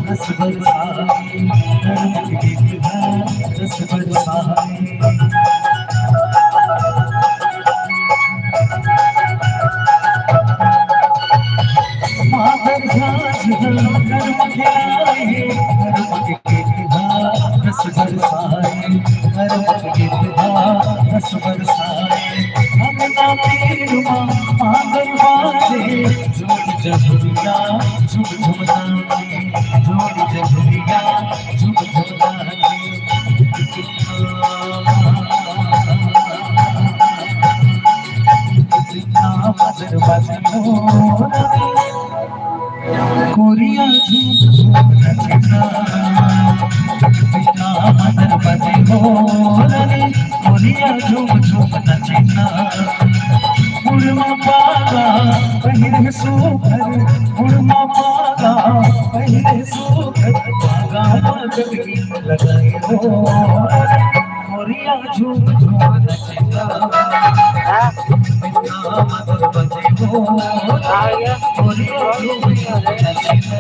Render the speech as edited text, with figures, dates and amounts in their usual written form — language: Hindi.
रस बरसाए, रस बरसाए। माधर झांझ कर्म खिलाए, कर्म के रस बरसाए, कर्म के रस बरसाए। हम ना पीर माधर बाजे, झूम झुमरिया झूम झुम गाए, झूम झुमरिया झूम झुम गाए। माधर बाजे कोरिया झूम झूम नचना, मदर बजे मोरनी कोरिया झूम झूम नचना। उड़मा पागा पहले सूखर, उड़मा पागा पहले सूखर, पागा मदर गीत लगाए हो कोरिया झूम झूम नचना। मदर बजे मोरनी कोरिया झूम झूम नचना।